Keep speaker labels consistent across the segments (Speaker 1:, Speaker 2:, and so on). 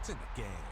Speaker 1: It's in the game.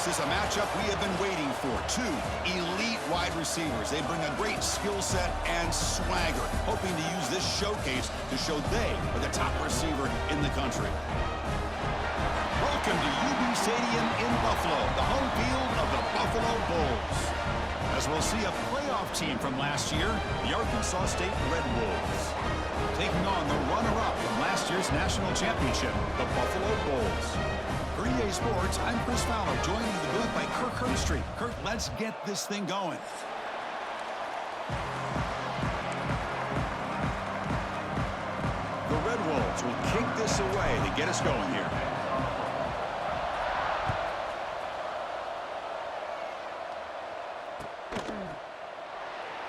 Speaker 2: This is a matchup we have been waiting for. Two elite wide receivers. They bring a great skill set and swagger, hoping to use this showcase to show they are the top receiver in the country. Welcome to UB Stadium in Buffalo, the home field of the Buffalo Bulls. As we'll see a playoff team from last year, the Arkansas State Red Wolves, taking on the runner-up from last year's year's national championship, the Buffalo Bulls. For EA Sports, I'm Chris Fowler, joined in the booth by Kirk Herbstreit. Kirk, let's get this thing going. The Red Wolves will kick this away to get us going here.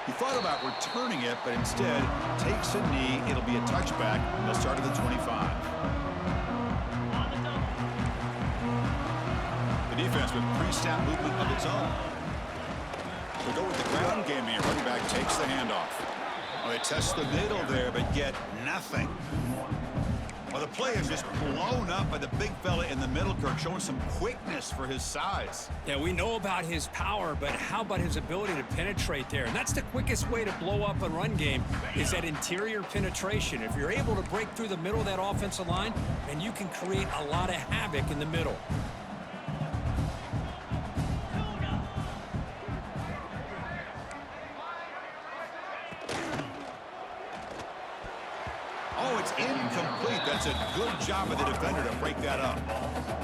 Speaker 2: He thought about returning it, but instead takes a knee. It'll be a touchback. They'll start at the 25. The defense with pre-snap movement of its own. They'll go with the ground game here. Running back takes the handoff. Well, they test the middle there, but get nothing. Well, the play is just blown up by the big fella in the middle, Kirk, showing some quickness for his size.
Speaker 1: Yeah, we know about his power, but how about his ability to penetrate there? And that's the quickest way to blow up a run game, is that interior penetration. If you're able to break through the middle of that offensive line, then you can create a lot of havoc in the middle.
Speaker 2: Oh, it's incomplete. That's a good job of the defender to break that up.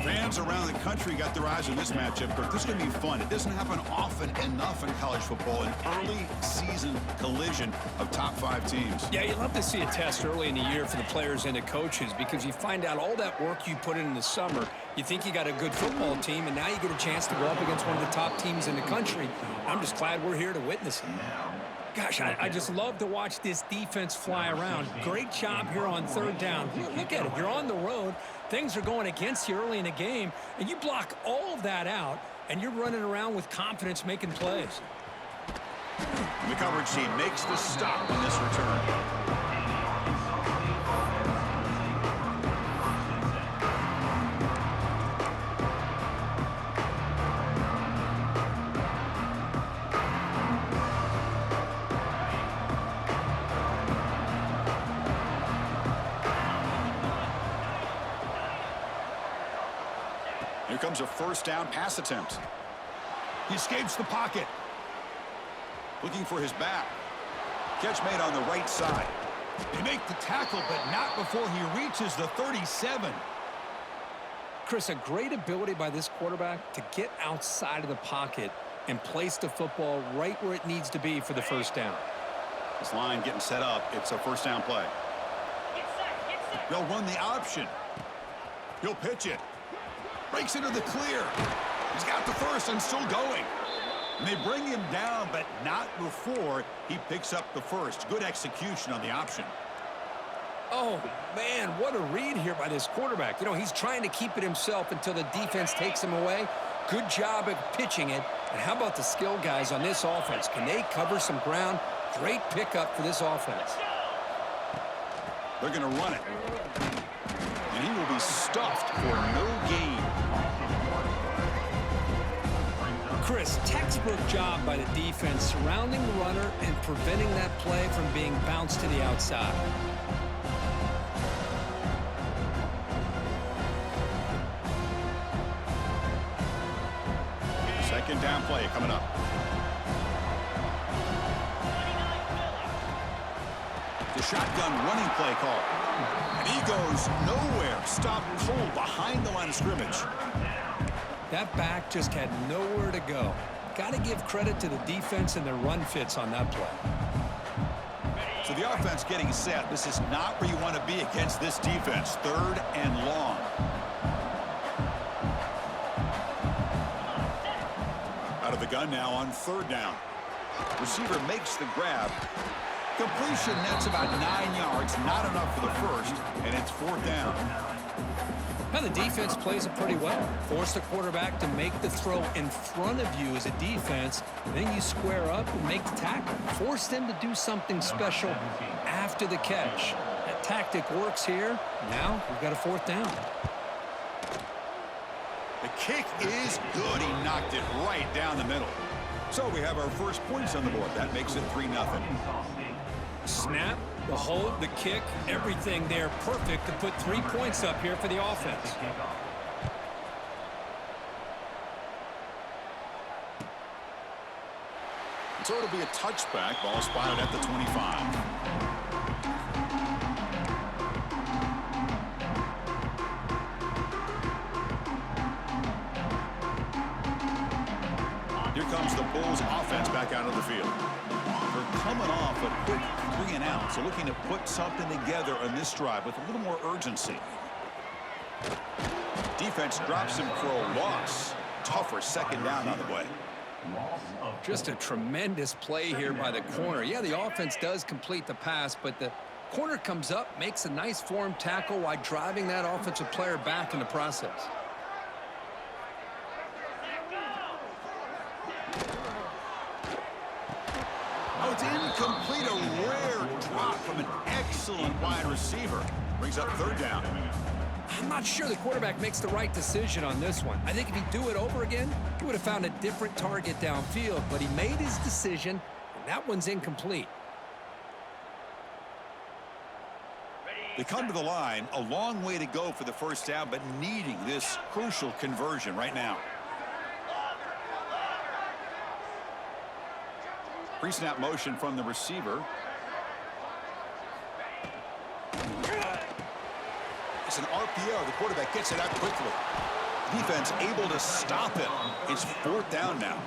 Speaker 2: Fans around the country got their eyes on this matchup, but this is going to be fun. It doesn't happen often enough in college football, an early season collision of top 5 teams.
Speaker 1: Yeah, you love to see a test early in the year for the players and the coaches, because you find out all that work you put in the summer. You think you got a good football team, and now you get a chance to go up against one of the top teams in the country. I'm just glad we're here to witness it. Gosh, I just love to watch this defense fly around. Great job here on third down. Look at it. You're on the road. Things are going against you early in the game, and you block all of that out, and you're running around with confidence making plays.
Speaker 2: And the coverage team makes the stop on this return. Here comes a first down pass attempt. He escapes the pocket. Looking for his back. Catch made on the right side. They make the tackle, but not before he reaches the 37.
Speaker 1: Chris, a great ability by this quarterback to get outside of the pocket and place the football right where it needs to be for the first down.
Speaker 2: This line getting set up. It's a first down play. They'll run the option. He'll pitch it. Breaks into the clear. He's got the first and still going. And they bring him down, but not before he picks up the first. Good execution on the option.
Speaker 1: Oh, man, what a read here by this quarterback. You know, he's trying to keep it himself until the defense takes him away. Good job at pitching it. And how about the skill guys on this offense? Can they cover some ground? Great pickup for this offense.
Speaker 2: They're going to run it. And he will be stuffed for no gain.
Speaker 1: Chris, textbook job by the defense surrounding the runner and preventing that play from being bounced to the outside.
Speaker 2: Second down play coming up. The shotgun running play call. And he goes nowhere. Stop cold behind the line of scrimmage.
Speaker 1: That back just had nowhere to go. Got to give credit to the defense and their run fits on that play.
Speaker 2: So the offense getting set. This is not where you want to be against this defense. Third and long. Out of the gun now on third down. Receiver makes the grab. Completion nets about 9 yards. Not enough for the first, and it's fourth down.
Speaker 1: Now the defense plays it pretty well. Force the quarterback to make the throw in front of you as a defense. Then you square up and make the tackle. Force them to do something special after the catch. That tactic works here. Now we've got a fourth down.
Speaker 2: The kick is good. He knocked it right down the middle. So we have our first points on the board. That makes it 3-0.
Speaker 1: Snap, the hold, the kick, everything there perfect to put 3 points up here for the offense.
Speaker 2: So it'll be a touchback. Ball spotted at the 25. Here comes the Bulls offense back out of the field. They're coming off a quick 3-and-out, so looking to put something together on this drive with a little more urgency. Defense drops him for a loss. Tougher second down on the way.
Speaker 1: Just a tremendous play here by the corner. Yeah, the offense does complete the pass, but the corner comes up, makes a nice form tackle while driving that offensive player back in the process.
Speaker 2: Oh, it's incomplete. A rare drop from an excellent wide receiver. Brings up third down.
Speaker 1: I'm not sure the quarterback makes the right decision on this one. I think if he'd do it over again, he would have found a different target downfield, but he made his decision, and that one's incomplete.
Speaker 2: They come to the line, a long way to go for the first down, but needing this crucial conversion right now. Pre-snap motion from the receiver. It's an RPO. The quarterback gets it out quickly. Defense able to stop it. It's fourth down now.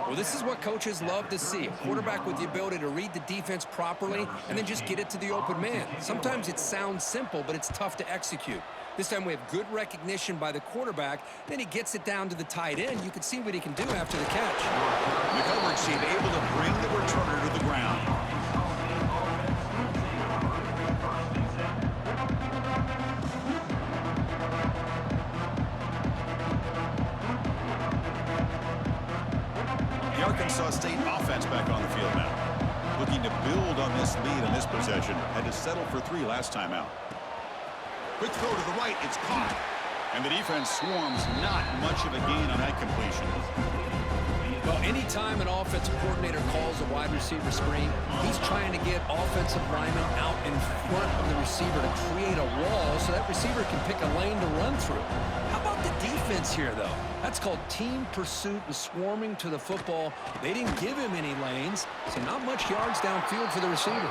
Speaker 1: Well, this is what coaches love to see. A quarterback with the ability to read the defense properly and then just get it to the open man. Sometimes it sounds simple, but it's tough to execute. This time we have good recognition by the quarterback. Then he gets it down to the tight end. You can see what he can do after the catch.
Speaker 2: The coverage team able to bring the returner to the ground. Arkansas State offense back on the field now. Looking to build on this lead on this possession. Had to settle for 3 last time out. Quick throw to the right. It's caught. And the defense swarms. Not much of a gain on that completion.
Speaker 1: Well, anytime an offensive coordinator calls a wide receiver screen, he's trying to get offensive linemen out in front of the receiver to create a wall so that receiver can pick a lane to run through. How about the defense here, though? That's called team pursuit and swarming to the football. They didn't give him any lanes, so not much yards downfield for the receiver.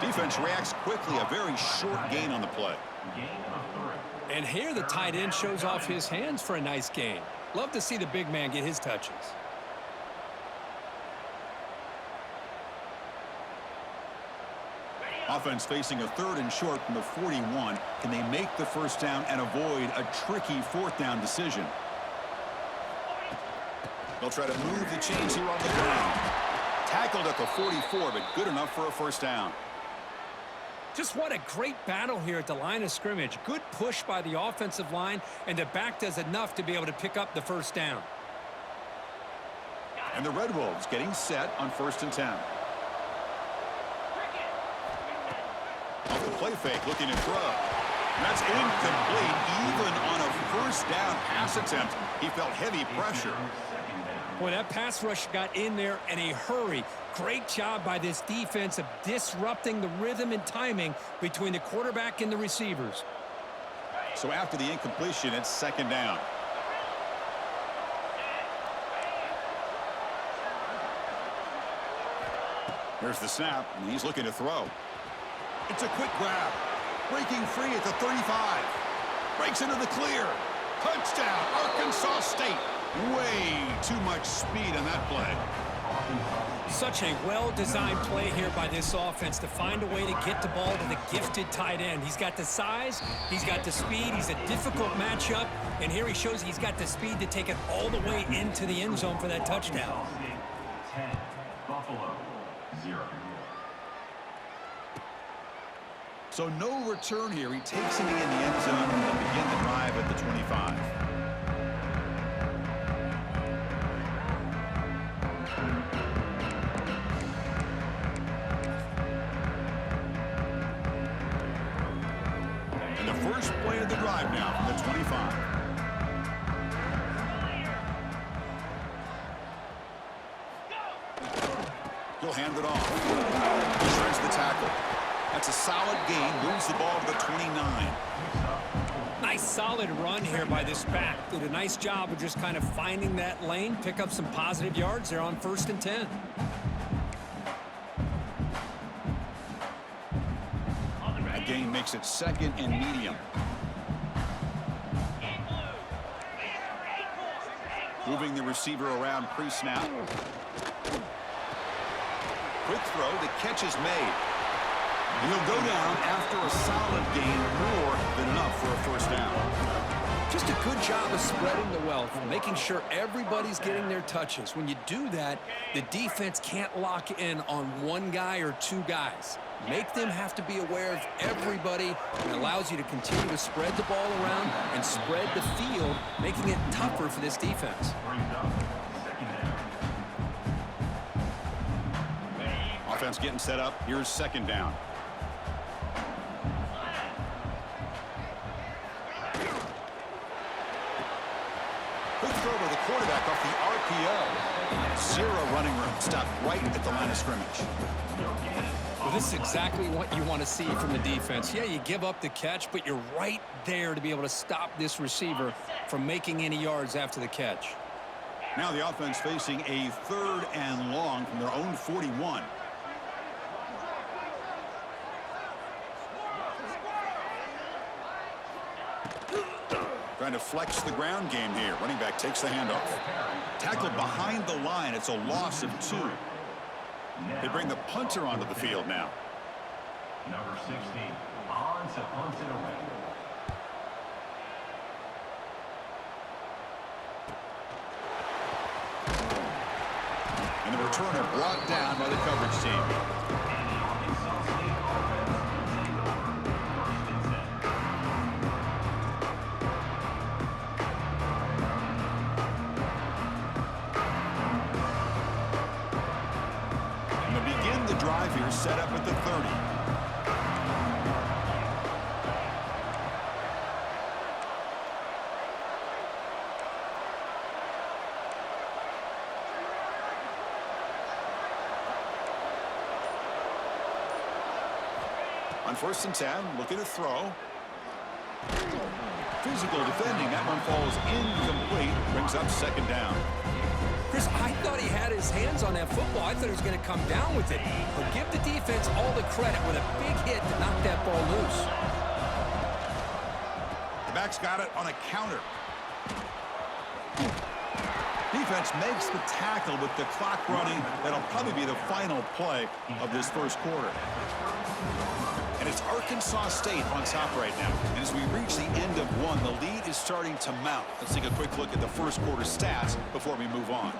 Speaker 2: Defense reacts quickly. A very short gain on the play.
Speaker 1: And here the tight end shows off his hands for a nice gain. Love to see the big man get his touches.
Speaker 2: Offense facing a 3rd and short from the 41. Can they make the first down and avoid a tricky fourth down decision? They'll try to move the chains here on the ground. Tackled at the 44, but good enough for a first down.
Speaker 1: Just what a great battle here at the line of scrimmage. Good push by the offensive line, and the back does enough to be able to pick up the first down.
Speaker 2: And the Red Wolves getting set on 1st and 10. Off the play fake, looking to throw. That's incomplete. Even on a first down pass attempt, he felt heavy pressure.
Speaker 1: Boy, that pass rush got in there in a hurry. Great job by this defense of disrupting the rhythm and timing between the quarterback and the receivers.
Speaker 2: So after the incompletion, it's 2nd down. Here's the snap, and he's looking to throw. It's a quick grab. Breaking free at the 35. Breaks into the clear. Touchdown, Arkansas State. Way too much speed on that play.
Speaker 1: Such a well-designed play here by this offense to find a way to get the ball to the gifted tight end. He's got the size, he's got the speed, he's a difficult matchup, and here he shows he's got the speed to take it all the way into the end zone for that touchdown.
Speaker 3: 10, Buffalo, 0.
Speaker 2: So no return here. He takes it in the end zone and they'll begin the drive at the 25. And the first play of the drive now from the 25. He'll hand it off. He shreds the tackle. That's a solid gain. Moves the ball to the 29.
Speaker 1: Nice solid run here by this back. Did a nice job of just kind of finding that lane, pick up some positive yards there on 1st and 10.
Speaker 2: That gain makes it 2nd and medium. Moving the receiver around pre-snap. Quick throw. The catch is made. He'll go down after a solid gain, more than enough for a first down.
Speaker 1: Just a good job of spreading the wealth, making sure everybody's getting their touches. When you do that, the defense can't lock in on one guy or two guys. Make them have to be aware of everybody. It allows you to continue to spread the ball around and spread the field, making it tougher for this defense.
Speaker 2: Offense getting set up. Here's second down. Quick throw to the quarterback off the RPO. Zero running room. Stopped right at the line of scrimmage.
Speaker 1: Well, this is exactly what you want to see from the defense. Yeah, you give up the catch, but you're right there to be able to stop this receiver from making any yards after the catch.
Speaker 2: Now the offense facing a 3rd and long from their own 41. Trying to flex the ground game here. Running back takes the handoff. Tackled behind the line. It's a loss of 2. They bring the punter onto the field now.
Speaker 3: Number 16, on to punt it away.
Speaker 2: And the returner brought down by the coverage team. Drive here set up at the 30. On 1st and 10, looking to throw. Physical defending. That one falls incomplete. Brings up second down.
Speaker 1: Chris, I thought he had his hands on that football. I thought he was going to come down with it. But give the defense all the credit with a big hit to knock that ball loose.
Speaker 2: The back's got it on a counter. Defense makes the tackle with the clock running. That'll probably be the final play of this first quarter. And it's Arkansas State on top right now. And as we reach the end of one, the lead is starting to mount. Let's take a quick look at the first quarter stats before we move on.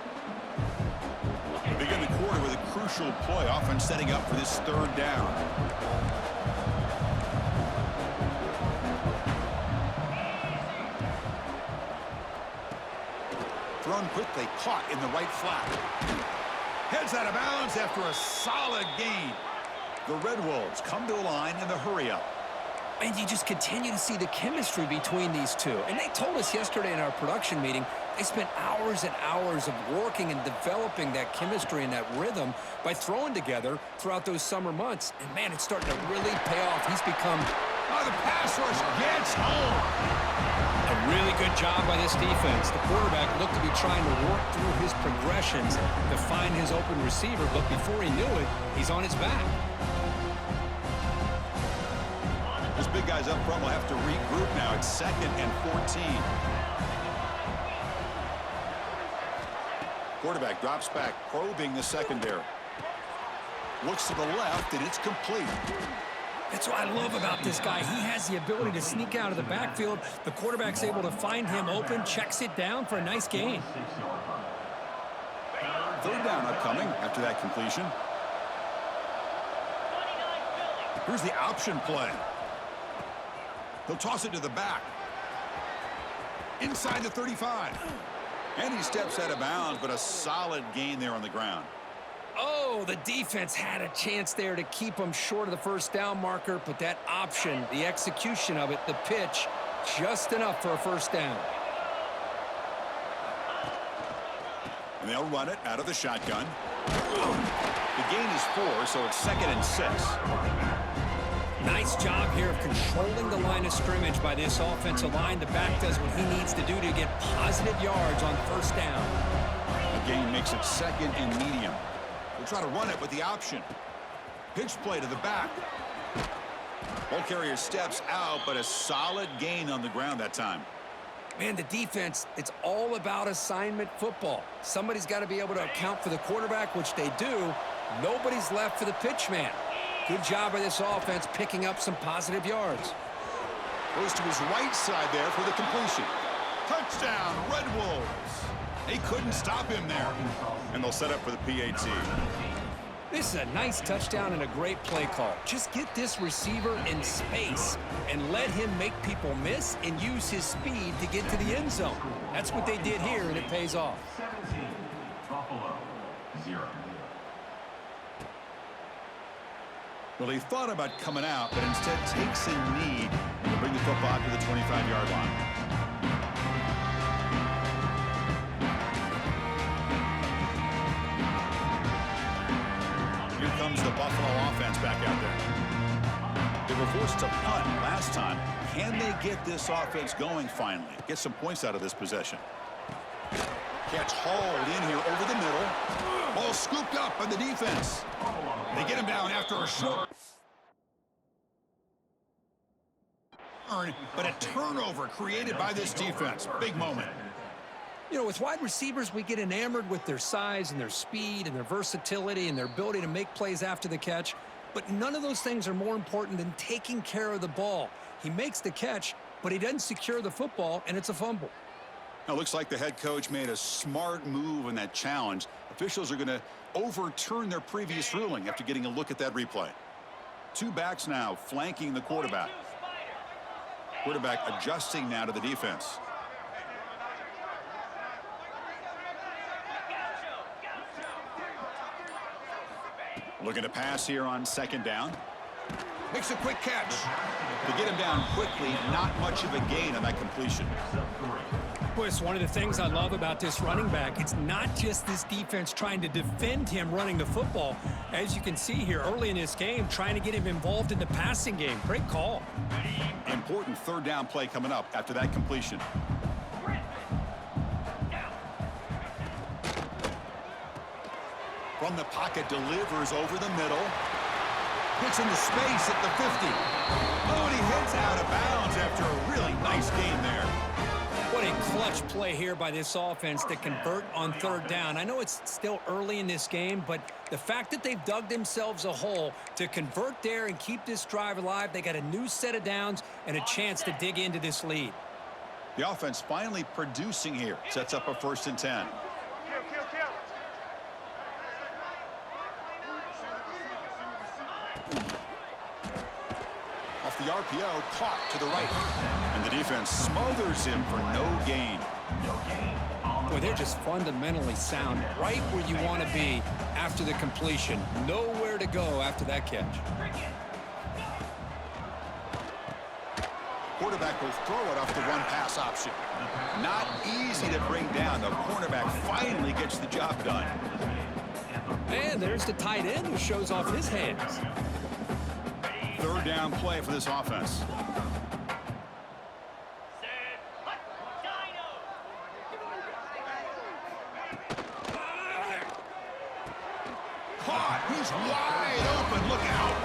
Speaker 2: We begin the quarter with a crucial play, often setting up for this 3rd down. Thrown quickly, caught in the right flat. Heads out of bounds after a solid gain. The Red Wolves come to the line in the hurry-up.
Speaker 1: And you just continue to see the chemistry between these two. And they told us yesterday in our production meeting, they spent hours and hours of working and developing that chemistry and that rhythm by throwing together throughout those summer months. And, man, it's starting to really pay off. He's become...
Speaker 2: Oh, the pass rush gets home.
Speaker 1: A really good job by this defense. The quarterback looked to be trying to work through his progressions to find his open receiver, but before he knew it, he's on his back.
Speaker 2: Those big guys up front will have to regroup now. It's 2nd and 14. Quarterback drops back, probing the secondary. Looks to the left, and it's complete.
Speaker 1: That's what I love about this guy. He has the ability to sneak out of the backfield. The quarterback's able to find him open, checks it down for a nice gain.
Speaker 2: 3rd down upcoming after that completion. Here's the option play. He'll toss it to the back. Inside the 35. And he steps out of bounds, but a solid gain there on the ground.
Speaker 1: Oh, the defense had a chance there to keep him short of the first down marker, but that option, the execution of it, the pitch, just enough for a first down.
Speaker 2: And they'll run it out of the shotgun. The gain is 4, so it's 2nd and 6.
Speaker 1: Nice job here of controlling the line of scrimmage by this offensive line. The back does what he needs to do to get positive yards on first down.
Speaker 2: The gain makes it 2nd and medium. We'll try to run it with the option. Pitch play to the back. Ball carrier steps out, but a solid gain on the ground that time.
Speaker 1: Man, the defense, it's all about assignment football. Somebody's got to be able to account for the quarterback, which they do. Nobody's left for the pitch man. Good job by this offense picking up some positive yards.
Speaker 2: Goes to his right side there for the completion. Touchdown, Red Wolves. They couldn't stop him there. And they'll set up for the PAT.
Speaker 1: This is a nice touchdown and a great play call. Just get this receiver in space and let him make people miss and use his speed to get to the end zone. That's what they did here, and it pays off.
Speaker 3: 17, Buffalo, 0.
Speaker 2: Well, he thought about coming out, but instead takes a knee to bring the football out to the 25-yard line. Here comes the Buffalo offense back out there. They were forced to punt last time. Can they get this offense going finally? Get some points out of this possession. Catch hauled in here over the middle. Ball scooped up by the defense. They get him down after a short turn, but a turnover created by this defense. Big moment.
Speaker 1: You know, with wide receivers, we get enamored with their size and their speed and their versatility and their ability to make plays after the catch, but none of those things are more important than taking care of the ball. He makes the catch, but he doesn't secure the football, and it's a fumble.
Speaker 2: Now, it looks like the head coach made a smart move in that challenge. Officials are going to overturn their previous ruling after getting a look at that replay. Two backs now flanking the quarterback. Quarterback adjusting now to the defense. Looking to pass here on second down. Makes a quick catch. To get him down quickly, not much of a gain on that completion.
Speaker 1: Boy, it's one of the things I love about this running back. It's not just this defense trying to defend him running the football. As you can see here early in this game, trying to get him involved in the passing game. Great call.
Speaker 2: Important third down play coming up after that completion. From the pocket, delivers over the middle. Hits into space at the 50. Oh, and he heads out of bounds after a really nice game there.
Speaker 1: What a clutch play here by this offense to convert on third down. I know it's still early in this game, but the fact that they've dug themselves a hole to convert there and keep this drive alive, they got a new set of downs and a chance to dig into this lead.
Speaker 2: The offense finally producing here. Sets up a 1st and 10. Off the RPO, caught to the right. And the defense smothers him for no gain.
Speaker 1: Boy, they're just fundamentally sound right where you want to be after the completion. Nowhere to go after that catch.
Speaker 2: Quarterback will throw it off the one-pass option. Not easy to bring down. The cornerback finally gets the job done.
Speaker 1: And there's the tight end who shows off his hands.
Speaker 2: Third down play for this offense. Caught. He's wide open. Look out.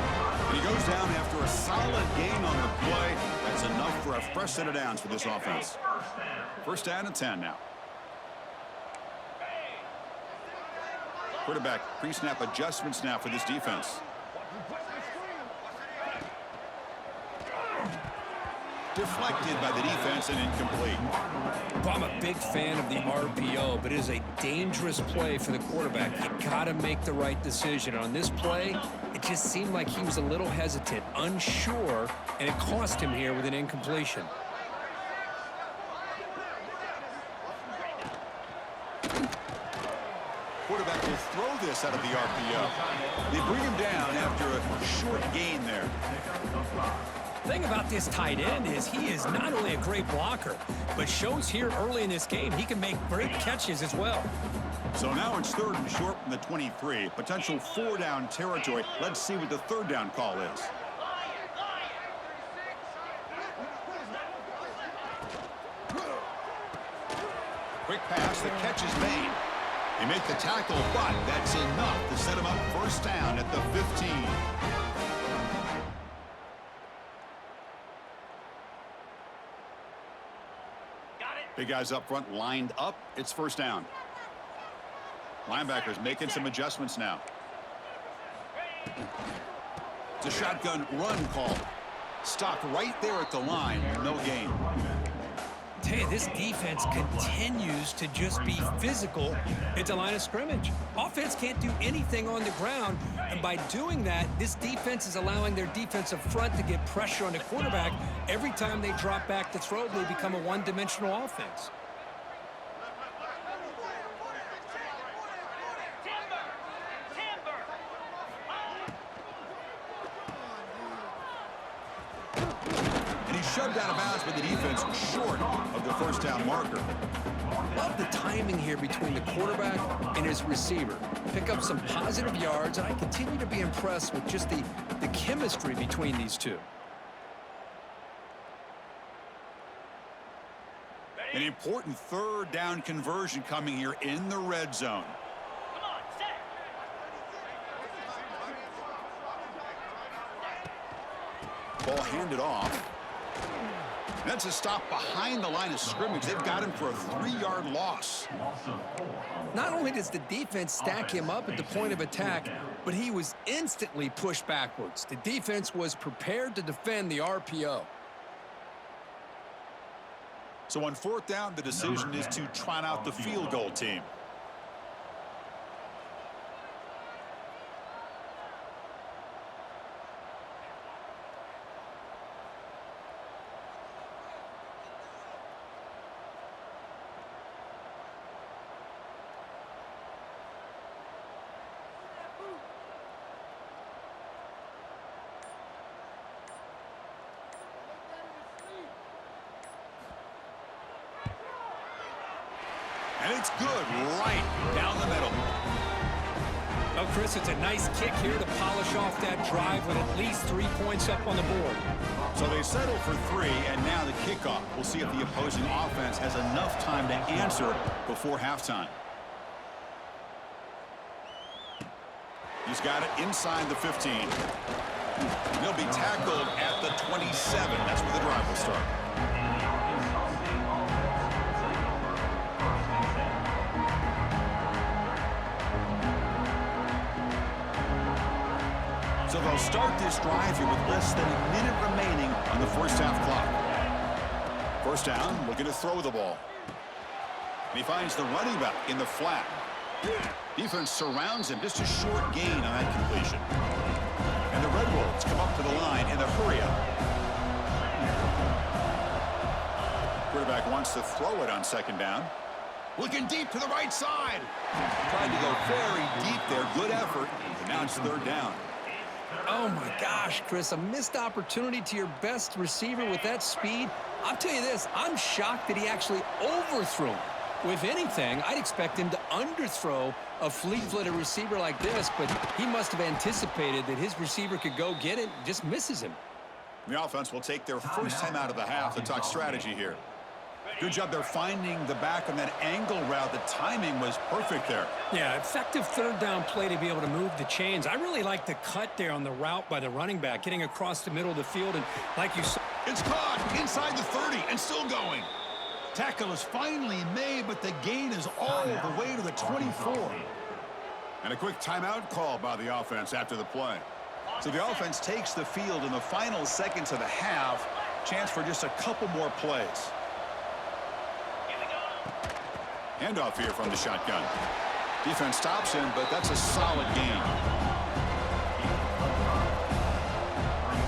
Speaker 2: And he goes down after a solid gain on the play. That's enough for a fresh set of downs for this offense. First down and 10 now. Quarterback pre-snap adjustments now for this defense. Deflected by the defense and incomplete.
Speaker 1: Well, I'm a big fan of the RPO, but it is a dangerous play for the quarterback. You got to make the right decision. On this play, it just seemed like he was a little hesitant, unsure, and it cost him here with an incompletion.
Speaker 2: Quarterback will throw this out of the RPO. They bring him down after a short gain there.
Speaker 1: The thing about this tight end is he is not only a great blocker, but shows here early in this game he can make great catches as well.
Speaker 2: So now it's 3rd and short from the 23. Potential 4-down territory. Let's see what the 3rd down call is. Quick pass. The catch is made. They make the tackle, but that's enough to set him up 1st down at the 15.
Speaker 3: Got it.
Speaker 2: Big guys up front lined up. It's first down. Linebackers making some adjustments now. It's a shotgun run call. Stopped right there at the line. No gain.
Speaker 1: Tell you, this defense continues to just be physical at the line of scrimmage. Offense can't do anything on the ground, and by doing that, this defense is allowing their defensive front to get pressure on the quarterback. Every time they drop back to throw, they become a one-dimensional offense.
Speaker 2: Shoved out of bounds by the defense short of the first down marker.
Speaker 1: Love the timing here between the quarterback and his receiver. Pick up some positive yards, and I continue to be impressed with just the chemistry between these two.
Speaker 2: An important third down conversion coming here in the red zone. Ball handed off. That's a stop behind the line of scrimmage. They've got him for a 3-yard loss.
Speaker 1: Not only does the defense stack him up at the point of attack, but he was instantly pushed backwards. The defense was prepared to defend the RPO.
Speaker 2: So on fourth down, the decision is to trot out the field goal team. And it's good right down the middle.
Speaker 1: Well, Chris, it's a nice kick here to polish off that drive with at least 3 points up on the board.
Speaker 2: So they settle for 3, and now the kickoff. We'll see if the opposing offense has enough time to answer before halftime. He's got it inside the 15. He'll be tackled at the 27. That's where the drive will start. So they'll start this drive here with less than a minute remaining on the first half clock. First down, looking to throw the ball. And he finds the running back in the flat. Defense surrounds him, just a short gain on that completion. And the Red Wolves come up to the line in a hurry-up. Quarterback wants to throw it on second down. Looking deep to the right side. Tried to go very deep there. Good effort. And now it's third down.
Speaker 1: Oh, my gosh, Chris, a missed opportunity to your best receiver with that speed. I'll tell you this, I'm shocked that he actually overthrew him. With anything, I'd expect him to underthrow a fleet-footed receiver like this, but he must have anticipated that his receiver could go get it and just misses him.
Speaker 2: The offense will take their first time out of the half to talk strategy here. Good job there finding the back on that angle route. The timing was perfect there.
Speaker 1: Yeah, effective third down play to be able to move the chains. I really like the cut there on the route by the running back, getting across the middle of the field. And like you said,
Speaker 2: it's caught inside the 30 and still going. Tackle is finally made, but the gain is all the way to the 24. And a quick timeout call by the offense after the play. So the offense takes the field in the final seconds of the half. Chance for just a couple more plays. Handoff here from the shotgun. Defense stops him, but that's a solid gain.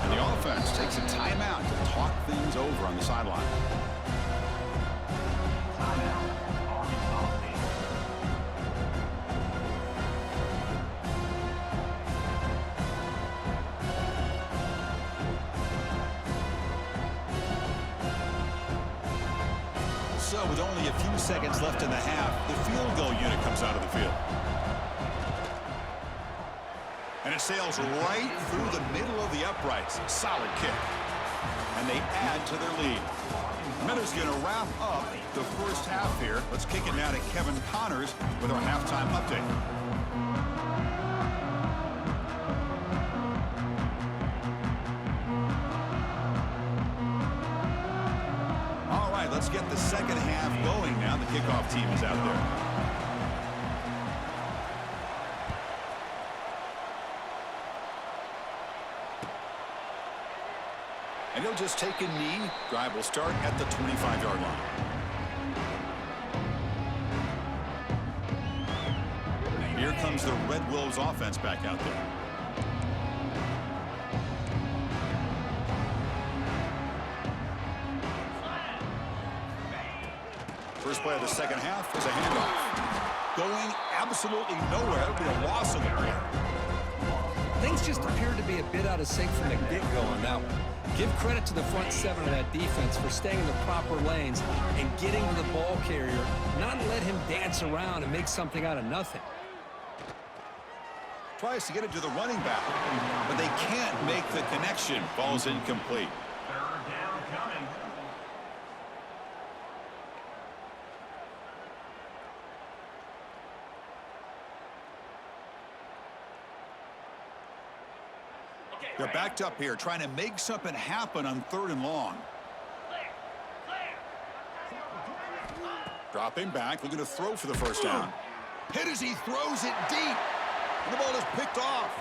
Speaker 2: And the offense takes a timeout to talk things over on the sideline. So with only a few seconds left in the half, the field goal unit comes out of the field. And it sails right through the middle of the uprights. Solid kick. And they add to their lead. Minutes going to wrap up the first half here. Let's kick it now to Kevin Connors with our halftime update. let's get the second half going now. The kickoff team is out there. And he'll just take a knee. Drive will start at the 25-yard line. Here comes the Red Wolves offense back out there. First play of the second half is a handoff. Going absolutely nowhere. That would be a loss of the play.
Speaker 1: Things just appeared to be a bit out of sync from the get-go on that one. Give credit to the front seven of that defense for staying in the proper lanes and getting to the ball carrier, not let him dance around and make something out of nothing.
Speaker 2: Tries to get it to the running back, but they can't make the connection. Ball's incomplete.
Speaker 3: Third down coming.
Speaker 2: They're backed up here, trying to make something happen on 3rd and long. Dropping back, looking to throw for the first down. Hit as he throws it deep. And the ball is picked off.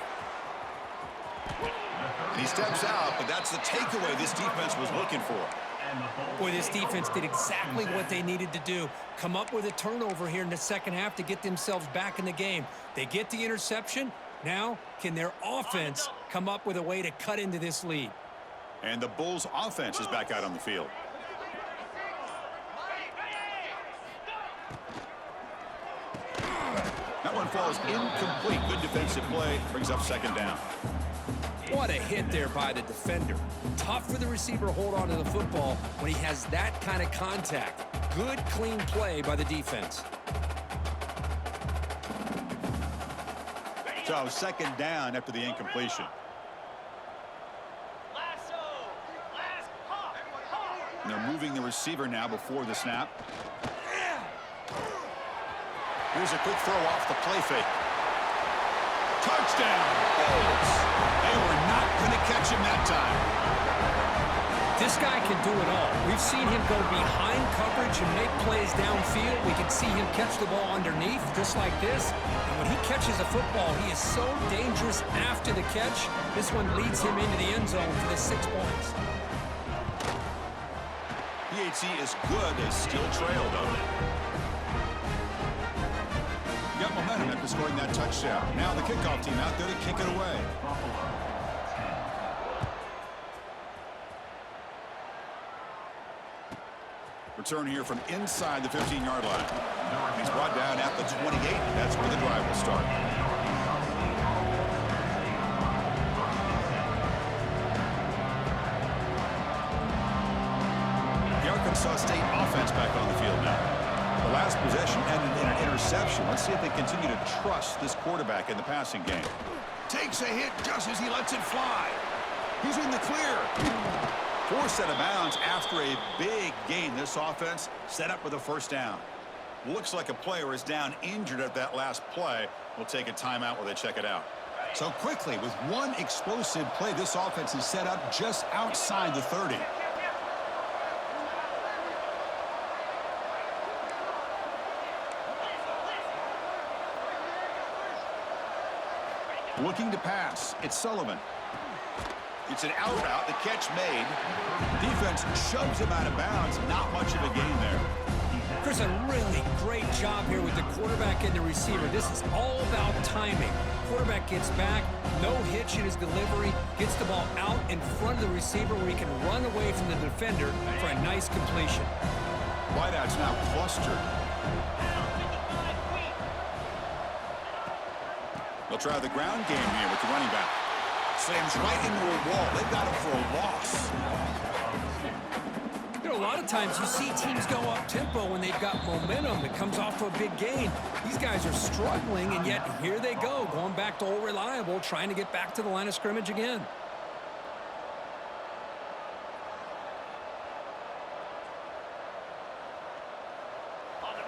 Speaker 2: And he steps out, but that's the takeaway this defense was looking for.
Speaker 1: Boy, this defense did exactly what they needed to do. Come up with a turnover here in the second half to get themselves back in the game. They get the interception. Now, can their offense come up with a way to cut into this lead?
Speaker 2: And the Bulls offense is back out on the field. That one falls incomplete. Good defensive play. Brings up second down.
Speaker 1: What a hit there by the defender. Tough for the receiver to hold on to the football when he has that kind of contact. Good, clean play by the defense.
Speaker 2: So second down after the incompletion. And they're moving the receiver now before the snap. Here's a quick throw off the play fake. Touchdown, Bulls. They were not going to catch him that time.
Speaker 1: This guy can do it all. We've seen him go behind coverage and make plays downfield. We can see him catch the ball underneath, just like this. And when he catches a football, he is so dangerous after the catch. This one leads him into the end zone for the 6 points.
Speaker 2: PHC is good. They still trail, though. Got momentum after scoring that touchdown. Now the kickoff team out there to kick it away. Return here from inside the 15-yard line. He's brought down at the 28. That's where the drive will start. The Arkansas State offense back on the field now. The last possession ended in an interception. Let's see if they continue to trust this quarterback in the passing game. Takes a hit just as he lets it fly. He's in the clear. Forced out of bounds after a big gain. This offense set up with a first down. Looks like a player is down injured at that last play. We'll take a timeout while they check it out. So quickly, with one explosive play, this offense is set up just outside the 30. Looking to pass. It's Sullivan. It's an out route. The catch made. Defense shoves him out of bounds. Not much of a gain there.
Speaker 1: Chris, a really great job here with the quarterback and the receiver. This is all about timing. Quarterback gets back, no hitch in his delivery, gets the ball out in front of the receiver where he can run away from the defender for a nice completion.
Speaker 2: Wideout's now clustered. They'll try the ground game here with the running back. Slams right into a wall. They've got him for a loss.
Speaker 1: You know, a lot of times you see teams go up-tempo when they've got momentum that comes off to a big gain. These guys are struggling, and yet here they go, going back to old reliable, trying to get back to the line of scrimmage again.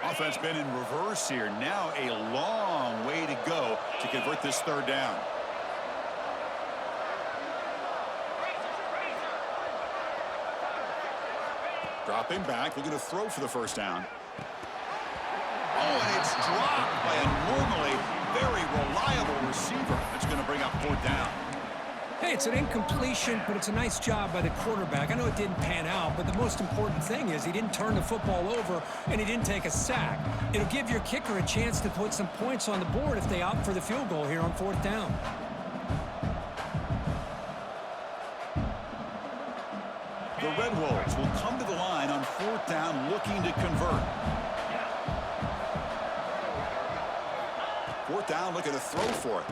Speaker 2: Offense been in reverse here. Now a long way to go to convert this third down. Dropping back, looking to throw for the first down. Oh, and it's dropped by a normally very reliable receiver. It's going to bring up 4th down.
Speaker 1: Hey, it's an incompletion, but it's a nice job by the quarterback. I know it didn't pan out, but the most important thing is he didn't turn the football over and he didn't take a sack. It'll give your kicker a chance to put some points on the board if they opt for the field goal here on 4th down.
Speaker 2: The Red Wolves will come to the line on 4th down looking to convert. 4th down, looking to throw for it.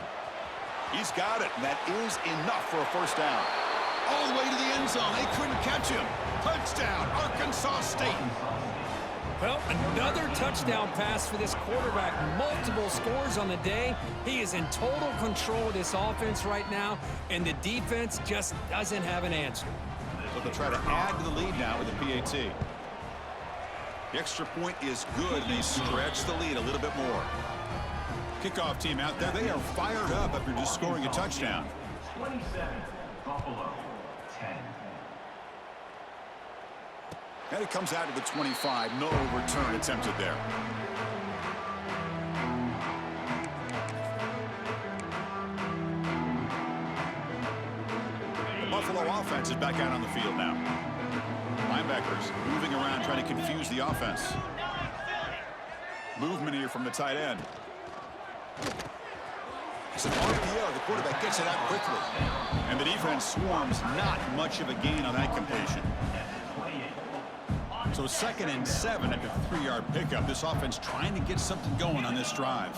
Speaker 2: He's got it, and that is enough for a first down. All the way to the end zone. They couldn't catch him. Touchdown, Arkansas State.
Speaker 1: Well, another touchdown pass for this quarterback. Multiple scores on the day. He is in total control of this offense right now, and the defense just doesn't have an answer.
Speaker 2: So they'll try to add to the lead now with the PAT. The extra point is good, and they stretch the lead a little bit more. Kickoff team out there, they are fired up after just scoring a touchdown.
Speaker 3: 27, Buffalo, 10.
Speaker 2: And it comes out to the 25. No return attempted there. The Buffalo offense is back out on the field now. Linebackers moving around, trying to confuse the offense. Movement here from the tight end. It's an RPO. The quarterback gets it out quickly. And the defense swarms. Not much of a gain on that completion. So 2nd and 7 after the 3-yard pickup. This offense trying to get something going on this drive.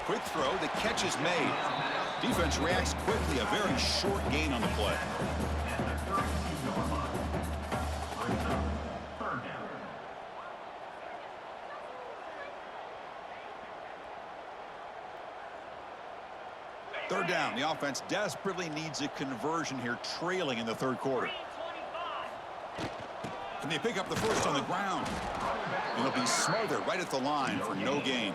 Speaker 2: Quick throw. The catch is made. Defense reacts quickly. A very short gain on the play. Third down. The offense desperately needs a conversion here, trailing in the 3rd quarter. Can they pick up the first on the ground? And they'll be smothered right at the line for no gain.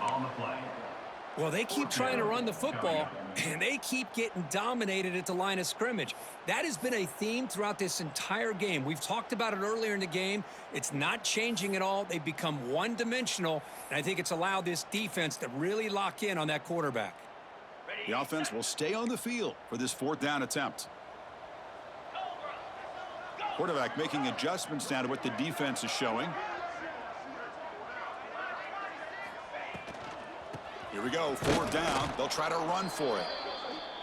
Speaker 1: Well, they keep trying to run the football, and they keep getting dominated at the line of scrimmage. That has been a theme throughout this entire game. We've talked about it earlier in the game. It's not changing at all. They've become one-dimensional, and I think it's allowed this defense to really lock in on that quarterback.
Speaker 2: The offense will stay on the field for this 4th down attempt. Quarterback making adjustments now to what the defense is showing. Here we go, 4th down. They'll try to run for it.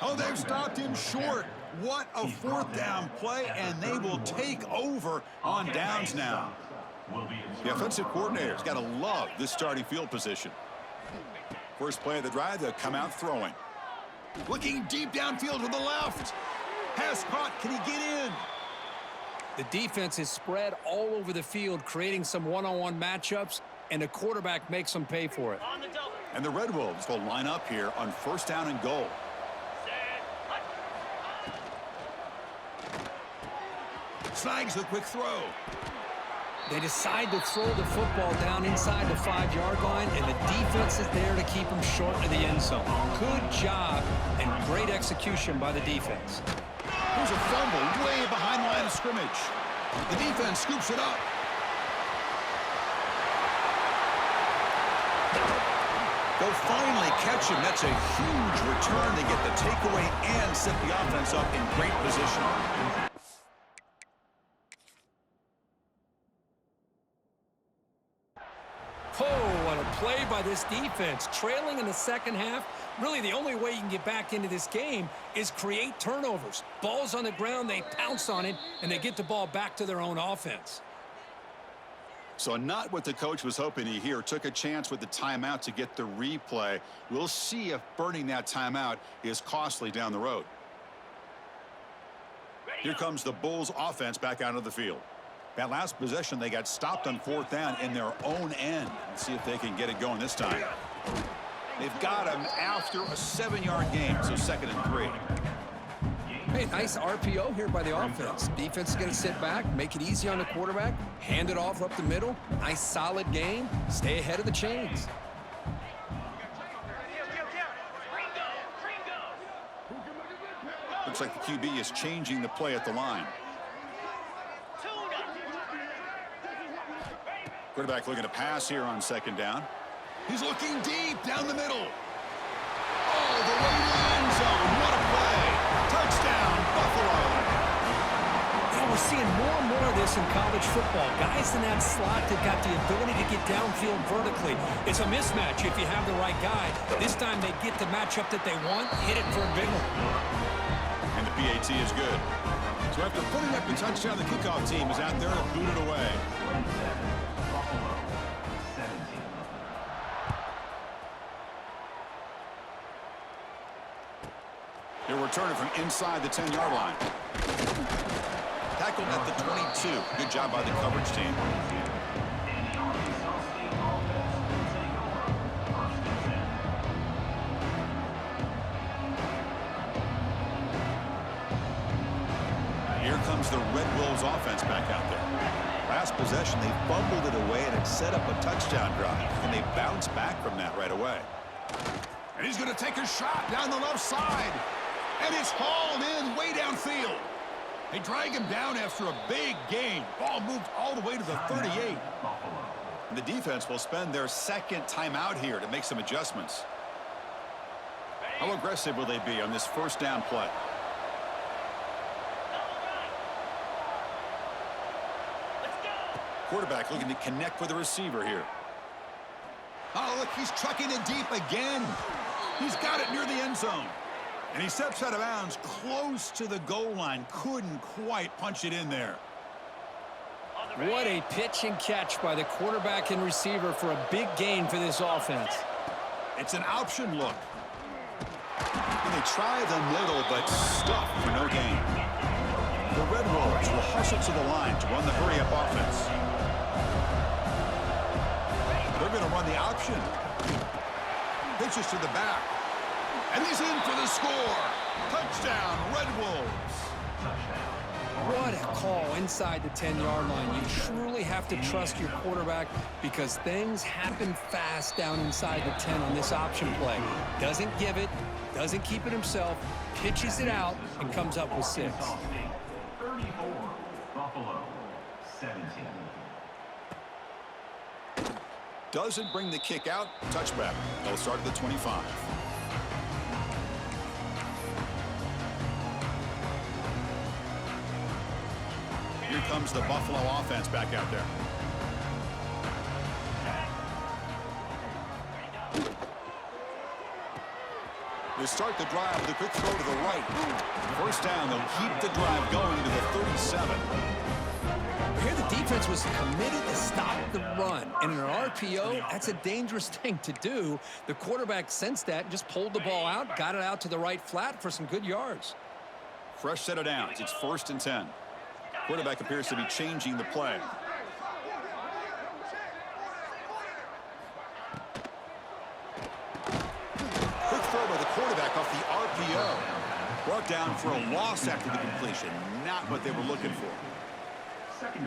Speaker 2: Oh, they've stopped him short. What a 4th down play, and they will take over on downs now. The offensive coordinator's got to love this starting field position. First play of the drive, they'll come out throwing. Looking deep downfield to the left. Pass caught. Can he get in?
Speaker 1: The defense is spread all over the field, creating some one-on-one matchups, and the quarterback makes them pay for it.
Speaker 2: And the Red Wolves will line up here on 1st down and goal. Snags the quick throw.
Speaker 1: They decide to throw the football down inside the 5-yard line, and the defense is there to keep them short of the end zone. Good job and great execution by the defense.
Speaker 2: Here's a fumble way behind the line of scrimmage. The defense scoops it up. They'll finally catch him. That's a huge return to get the takeaway and set the offense up in great position.
Speaker 1: Oh, what a play by this defense. Trailing in the 2nd half, really the only way you can get back into this game is create turnovers. Ball's on the ground, they pounce on it, and they get the ball back to their own offense.
Speaker 2: So not what the coach was hoping to hear. Took a chance with the timeout to get the replay. We'll see if burning that timeout is costly down the road. Here comes the Bulls offense back out of the field. That last possession, they got stopped on 4th down in their own end. Let's see if they can get it going this time. They've got him after a 7-yard gain, so 2nd and 3.
Speaker 1: Hey, nice RPO here by the offense. Defense is going to sit back, make it easy on the quarterback, hand it off up the middle. Nice, solid game. Stay ahead of the chains.
Speaker 2: Looks like the QB is changing the play at the line. Quarterback looking to pass here on second down. He's looking deep down the middle. Oh, the way to the end zone. What a play. Touchdown, Buffalo.
Speaker 1: Yeah, we're seeing more and more of this in college football. Guys in that slot that got the ability to get downfield vertically. It's a mismatch if you have the right guy. This time they get the matchup that they want, hit it for a big one.
Speaker 2: And the PAT is good. So after putting up the touchdown, the kickoff team is out there to boot it away. They're returning from inside the 10-yard line. Tackled at the 22. Good job by the coverage team. Here comes the Red Wolves offense back out there. Last possession, they fumbled it away and it set up a touchdown drive. And they bounced back from that right away. And he's going to take a shot down the left side. And it's hauled in way downfield. They drag him down after a big gain. Ball moved all the way to the 38. And the defense will spend their second timeout here to make some adjustments. How aggressive will they be on this first down play? Quarterback looking to connect with the receiver here. Oh, look, he's trucking it deep again. He's got it near the end zone. And he steps out of bounds close to the goal line. Couldn't quite punch it in there.
Speaker 1: What a pitch and catch by the quarterback and receiver for a big gain for this offense.
Speaker 2: It's an option look. And they try the middle, but stuffed for no gain. The Red Wolves will hustle to the line to run the hurry-up offense. They're going to run the option. Pitches to the back. And he's in for the score. Touchdown, Red Wolves.
Speaker 1: What a call inside the 10-yard line. You truly have to trust your quarterback because things happen fast down inside the 10 on this option play. Doesn't give it, doesn't keep it himself, pitches it out, and comes up with 6.
Speaker 3: 34, Buffalo, 17.
Speaker 2: Doesn't bring the kick out. Touchback. They'll start at the 25. Here comes the Buffalo offense back out there. They start the drive with a quick throw to the right. First down, they'll keep the drive going to the 37.
Speaker 1: Here the defense was committed to stop the run. And in an RPO, that's a dangerous thing to do. The quarterback sensed that and just pulled the ball out, got it out to the right flat for some good yards.
Speaker 2: Fresh set of downs. It's 1st and 10. Quarterback appears to be changing the play. Quick throw by the quarterback off the RPO. Brought down for a loss after the completion. Not what they were looking for.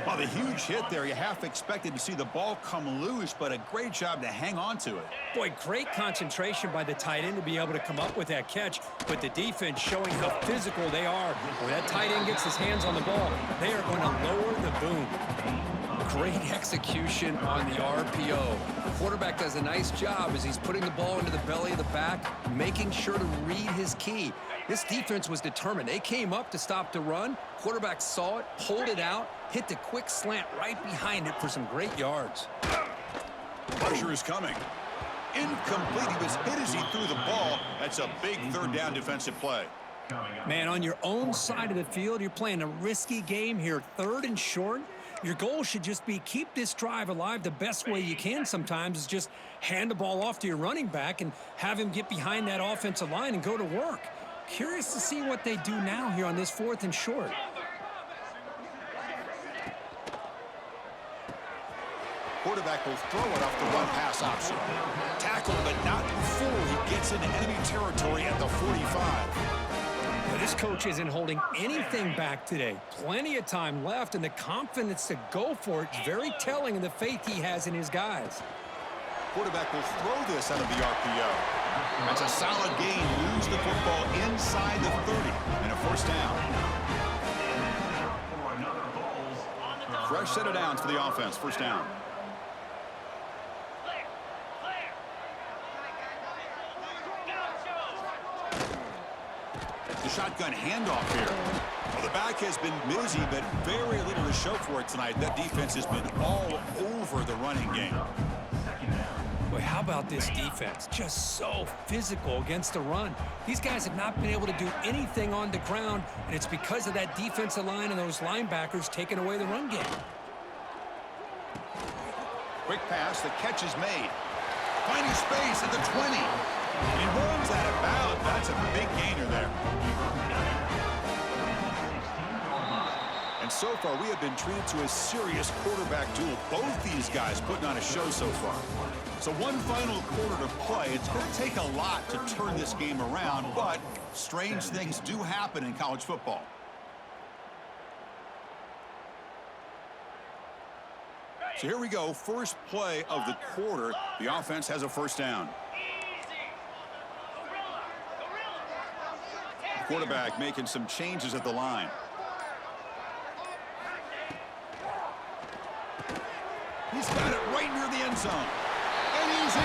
Speaker 2: Well, the huge hit there, you half expected to see the ball come loose, but a great job to hang on to it.
Speaker 1: Boy, great concentration by the tight end to be able to come up with that catch, but the defense showing how physical they are. When that tight end gets his hands on the ball, they are going to lower the boom. Great execution on the RPO. The quarterback does a nice job as he's putting the ball into the belly of the back, making sure to read his key. This defense was determined. They came up to stop the run. Quarterback saw it, pulled it out, hit the quick slant right behind it for some great yards.
Speaker 2: Pressure is coming. Incomplete. He was hit as he threw the ball. That's a big third down defensive play.
Speaker 1: Man, on your own side of the field, you're playing a risky game here. 3rd and short. Your goal should just be keep this drive alive the best way you can sometimes is just hand the ball off to your running back and have him get behind that offensive line and go to work. Curious to see what they do now here on this 4th and short.
Speaker 2: Quarterback will throw it off the run-pass option. Tackled, but not before he gets into enemy territory at the 45.
Speaker 1: Now, this coach isn't holding anything back today. Plenty of time left, and the confidence to go for it is very telling of the faith he has in his guys.
Speaker 2: Quarterback will throw this out of the RPO. That's a solid gain. Lose the football inside the 30 and a first down. Fresh set of downs for the offense. First down. The shotgun handoff here. Well, the back has been busy, but very little to show for it tonight. That defense has been all over the running game.
Speaker 1: Boy, how about this defense? Just so physical against the run. These guys have not been able to do anything on the ground, and it's because of that defensive line and those linebackers taking away the run game.
Speaker 2: Quick pass, the catch is made. Finding space at the 20. He runs out of bounds. That's a big gainer there. And so far, we have been treated to a serious quarterback duel. Both these guys putting on a show so far. So one final quarter to play. It's going to take a lot to turn this game around, but strange things do happen in college football. So here we go, first play of the quarter. The offense has a first down. The quarterback making some changes at the line. He's got it right near the end zone. And he's in.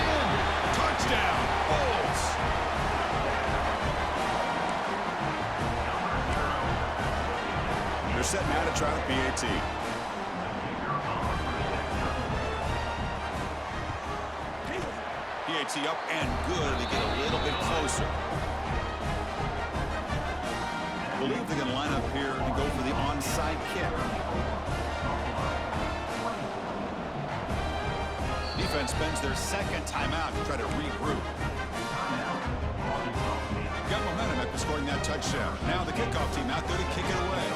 Speaker 2: Touchdown, Bulls. They're setting out to try the PAT. PAT up and good to get a little bit closer. I believe they're going to line up here and go for the onside kick. Defense spends their second timeout to try to regroup. Got momentum after scoring that touchdown. Now the kickoff team out there to kick it away.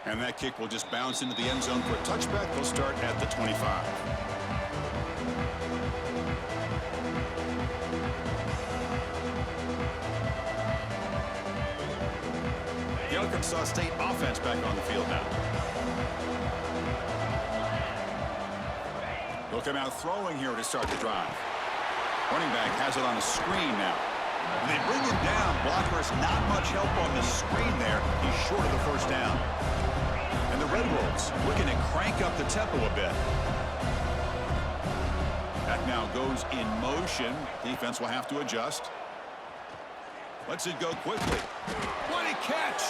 Speaker 2: And that kick will just bounce into the end zone for a touchback. They'll start at the 25. The Arkansas State offense back on the field now. They'll come out throwing here to start the drive. Running back has it on a screen now. When they bring him down, blocker has not much help on the screen there. He's short of the first down. And the Red Wolves looking to crank up the tempo a bit. That now goes in motion. Defense will have to adjust. Lets it go quickly. What a catch!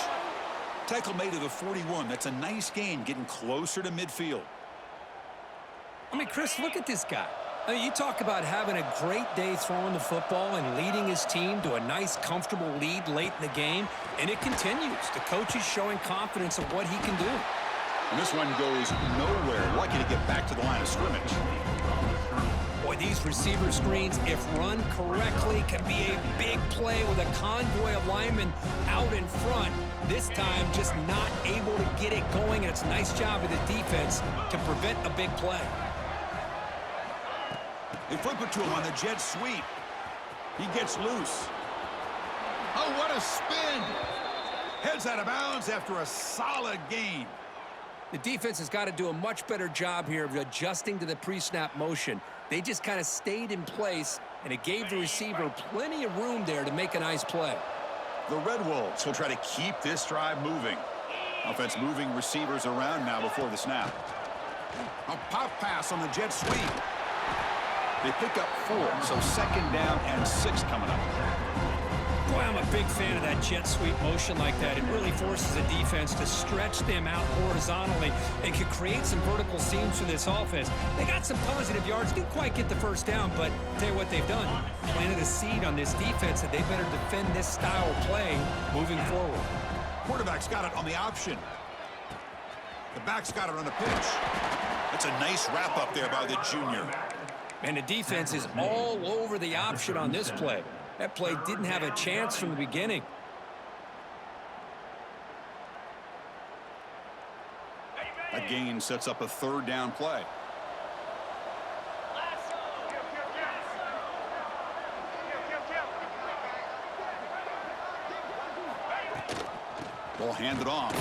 Speaker 2: Tackle made to the 41. That's a nice gain, getting closer to midfield.
Speaker 1: I mean, Chris, look at this guy. I mean, you talk about having a great day throwing the football and leading his team to a nice, comfortable lead late in the game, and it continues. The coach is showing confidence of what he can do.
Speaker 2: And this one goes nowhere. Lucky to get back to the line of scrimmage.
Speaker 1: Boy, these receiver screens, if run correctly, can be a big play with a convoy of linemen out in front. This time, just not able to get it going, and it's a nice job of the defense to prevent a big play.
Speaker 2: They flip it to him on the jet sweep. He gets loose. Oh, what a spin! Heads out of bounds after a solid gain.
Speaker 1: The defense has got to do a much better job here of adjusting to the pre-snap motion. They just kind of stayed in place, and it gave the receiver plenty of room there to make a nice play.
Speaker 2: The Red Wolves will try to keep this drive moving. Offense moving receivers around now before the snap. A pop pass on the jet sweep. They pick up 4, so second down and 6 coming up.
Speaker 1: Boy, I'm a big fan of that jet sweep motion like that. It really forces the defense to stretch them out horizontally and can create some vertical seams for this offense. They got some positive yards, didn't quite get the first down, but I'll tell you what they've done. Planted a seed on this defense that they better defend this style of play moving forward.
Speaker 2: Quarterback's got it on the option. The back's got it on the pitch. That's a nice wrap up there by the junior.
Speaker 1: And the defense is all over the option on this play. That play didn't have a chance from the beginning.
Speaker 2: That gain sets up a third down play. Ball handed off.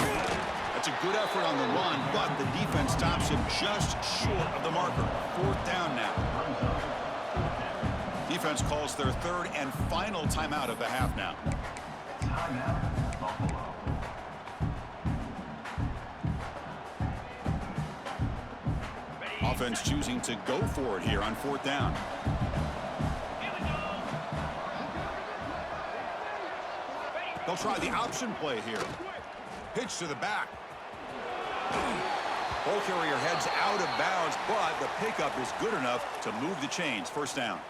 Speaker 2: That's a good effort on the run, but the defense stops him just short of the marker. 4th down now. Defense calls their 3rd and final timeout of the half now.
Speaker 3: Timeout, Buffalo.
Speaker 2: Offense choosing to go for it here on 4th down. They'll try the option play here. Pitch to the back. Ball carrier heads out of bounds, but the pickup is good enough to move the chains. 1st down.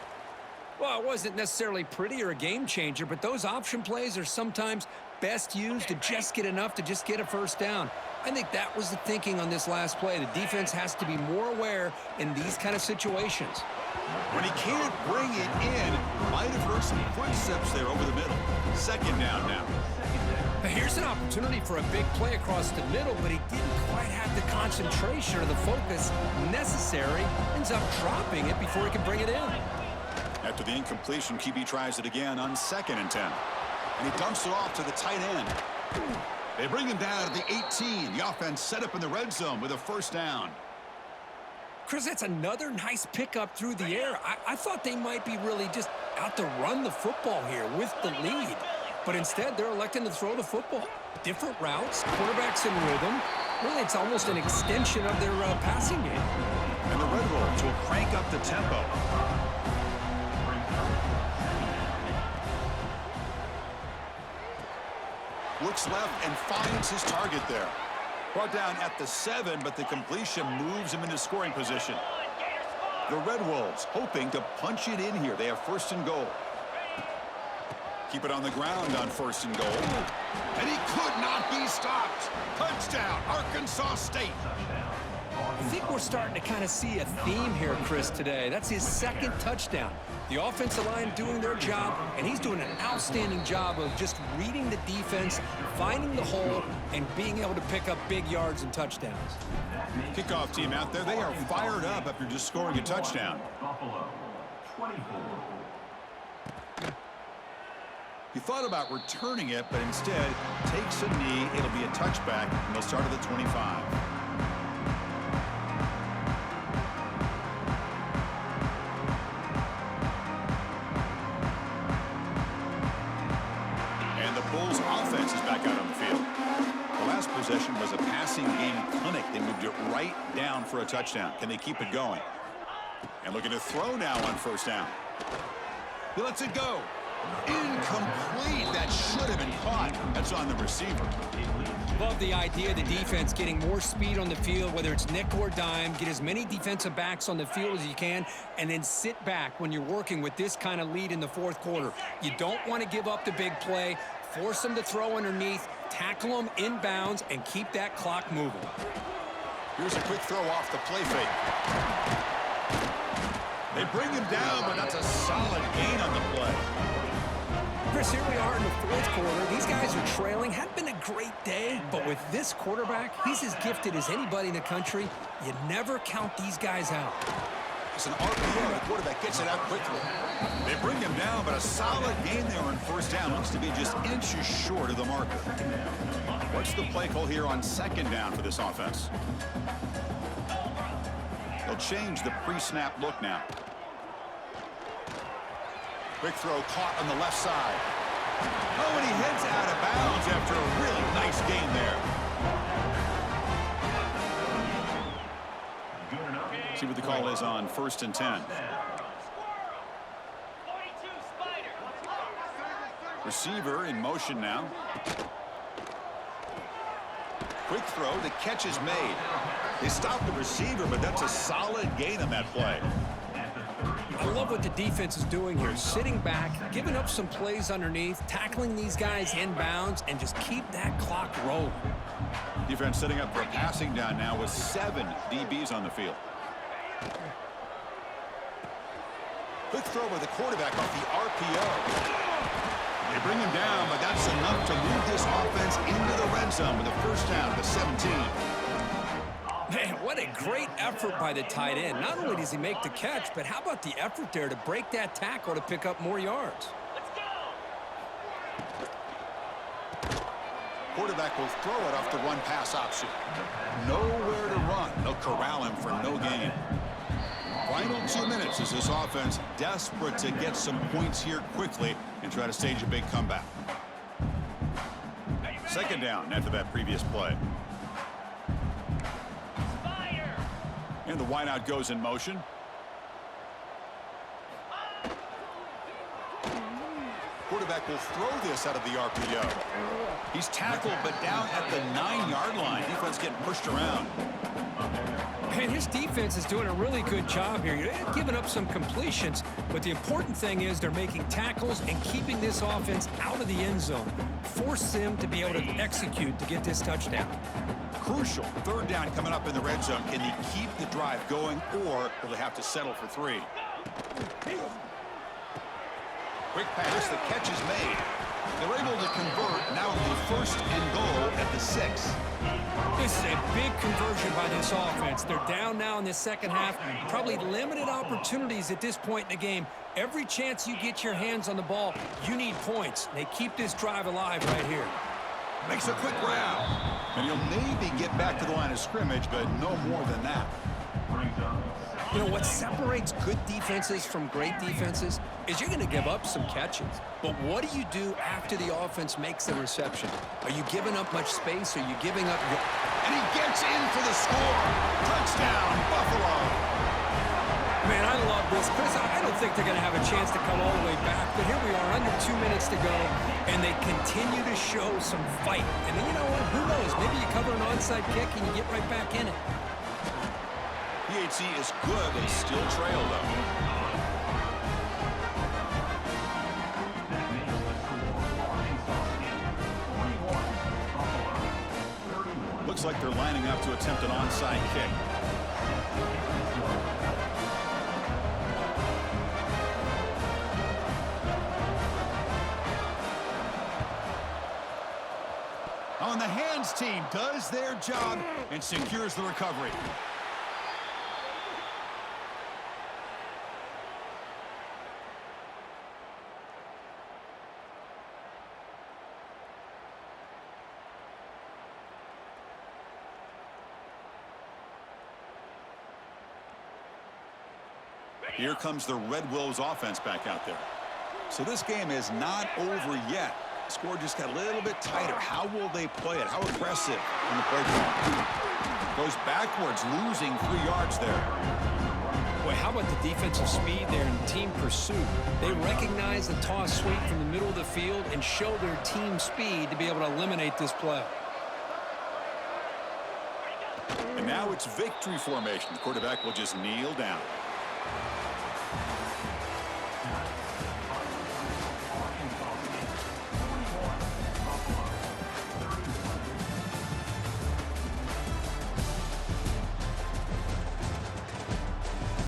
Speaker 1: Well, it wasn't necessarily pretty or a game changer, but those option plays are sometimes best used to just get enough to just get a 1st down. I think that was the thinking on this last play. The defense has to be more aware in these kind of situations.
Speaker 2: When he can't bring it in, might have heard some footsteps there over the middle. 2nd down now.
Speaker 1: Here's an opportunity for a big play across the middle, but he didn't quite have the concentration or the focus necessary. Ends up dropping it before he can bring it in.
Speaker 2: After the incompletion, QB tries it again on 2nd and 10. And he dumps it off to the tight end. They bring him down to the 18. The offense set up in the red zone with a 1st down.
Speaker 1: Chris, that's another nice pickup through the air. I thought they might be really just out to run the football here with the lead. But instead, they're electing to throw the football. Different routes, quarterbacks in rhythm. Really, it's almost an extension of their passing game.
Speaker 2: And the Red Wolves will crank up the tempo. Looks left and finds his target there. Brought down at the 7, but the completion moves him into scoring position. The Red Wolves hoping to punch it in here. They have 1st and goal. Keep it on the ground on 1st and goal. And he could not be stopped. Touchdown, Arkansas State.
Speaker 1: I think we're starting to kind of see a theme here, Chris, today. That's his 2nd touchdown. The offensive line doing their job, and he's doing an outstanding job of just reading the defense, finding the hole, and being able to pick up big yards and touchdowns.
Speaker 2: Kickoff team out there, they are fired up after just scoring a touchdown.
Speaker 3: Buffalo, 24.
Speaker 2: He thought about returning it, but instead takes a knee. It'll be a touchback, and they'll start at the 25. And the Bulls offense is back out on the field. The last possession was a passing game clinic. They moved it right down for a touchdown. Can they keep it going? And looking to throw now on 1st down. He lets it go. Incomplete. That should have been caught. That's on the receiver.
Speaker 1: Love the idea of the defense getting more speed on the field, whether it's nickel or dime. Get as many defensive backs on the field as you can, and then sit back when you're working with this kind of lead in the 4th quarter. You don't want to give up the big play. Force them to throw underneath, tackle them inbounds, and keep that clock moving.
Speaker 2: Here's a quick throw off the play fake. They bring him down, but that's a solid gain on the play.
Speaker 1: Chris, here we are in the 4th quarter. These guys are trailing. Hadn't been a great day, but with this quarterback, he's as gifted as anybody in the country. You never count these guys out.
Speaker 2: It's an RPO. The quarterback gets it out quickly. They bring him down, but a solid gain there on 1st down. Looks to be just inches short of the marker. What's the play call here on 2nd down for this offense? They'll change the pre-snap look now. Quick throw caught on the left side. Oh, and he heads out of bounds after a really nice gain there. See what the call is on 1st and 10. Receiver in motion now. Quick throw. The catch is made. They stop the receiver, but that's a solid gain on that play.
Speaker 1: I love what the defense is doing here. Sitting back, giving up some plays underneath, tackling these guys inbounds, and just keep that clock rolling.
Speaker 2: Defense setting up for a passing down now with 7 DBs on the field. Quick throw by the quarterback off the RPO. They bring him down, but that's enough to move this offense into the red zone with a 1st down at the 17.
Speaker 1: Man, what a great effort by the tight end. Not only does he make the catch, but how about the effort there to break that tackle to pick up more yards?
Speaker 2: Quarterback will throw it off the run-pass option. Nowhere to run. They'll corral him for no gain. Final 2 minutes as this offense desperate to get some points here quickly and try to stage a big comeback. Second down after that previous play. And the wideout goes in motion. Quarterback will throw this out of the RPO. He's tackled, but down at the 9-yard line. Defense getting pushed around.
Speaker 1: Man, his defense is doing a really good job here. They're giving up some completions, but the important thing is they're making tackles and keeping this offense out of the end zone. Force them to be able to execute to get this touchdown.
Speaker 2: Crucial. Third down coming up in the red zone. Can they keep the drive going, or will they have to settle for 3? Quick pass, the catch is made. They're able to convert. Now it'll be 1st and goal at the 6.
Speaker 1: This is a big conversion by this offense. They're down now in the second half. Probably limited opportunities at this point in the game. Every chance you get your hands on the ball, you need points. They keep this drive alive right here.
Speaker 2: Makes a quick grab. And he'll maybe get back to the line of scrimmage, but no more than that.
Speaker 1: You know, what separates good defenses from great defenses is you're going to give up some catches. But what do you do after the offense makes the reception? Are you giving up much space? Are you giving up...
Speaker 2: And he gets in for the score. Touchdown, Buffalo.
Speaker 1: Man, I love this. Chris, I don't think they're going to have a chance to come all the way back. But here we are, under 2 minutes to go, and they continue to show some fight. And then, you know what? Who knows? Maybe you cover an onside kick and you get right back in it.
Speaker 2: PHC is good. They still trail, though. Looks like they're lining up to attempt an onside kick. On the hands team does their job and secures the recovery. Here comes the Red Wolves offense back out there. So this game is not over yet. The score just got a little bit tighter. How will they play it? How aggressive in the play call? Goes backwards, losing 3 yards there.
Speaker 1: Boy, how about the defensive speed there in team pursuit? They recognize the toss sweep from the middle of the field and show their team speed to be able to eliminate this play. And
Speaker 2: now it's victory formation. The quarterback will just kneel down.